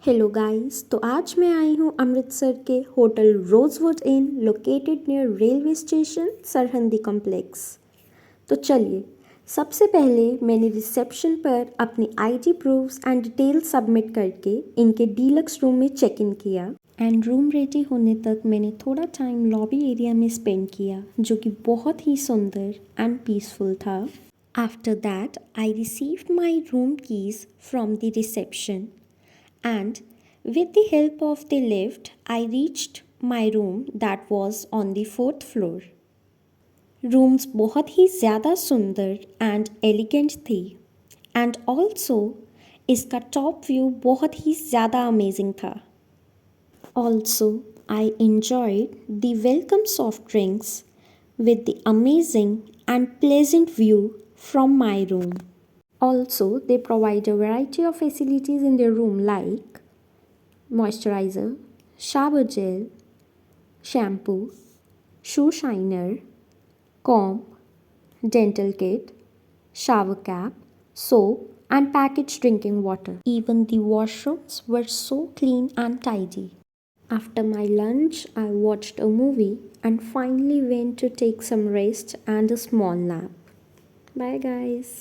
Hello guys, तो आज मैं आई हूँ अमृतसर के hotel Rosewood inn located near railway station Sirhandi complex. तो चलिए, सबसे पहले मैंने रिसेप्शन पर अपनी ID proofs and details submit करके इनके डीलक्स रूम में चेक इन किया एंड रूम रेडी होने तक मैंने थोड़ा टाइम लॉबी एरिया में स्पेंड किया, जो कि बहुत ही सुंदर एंड पीसफुल था। After that I received my room keys from the reception and with the help of the lift I reached my room that was on the fourth floor. Rooms बहुत ही ज़्यादा सुंदर एंड एलिगेंट थी and also इसका top view बहुत ही ज़्यादा amazing था। Also I enjoyed the welcome soft drinks with the amazing and pleasant view from my room. Also, they provide a variety of facilities in their room like moisturizer, shower gel, shampoo, shoe shiner, comb, dental kit, shower cap, soap, and packaged drinking water. Even the washrooms were so clean and tidy. After my lunch, I watched a movie and finally went to take some rest and a small nap. Bye, guys.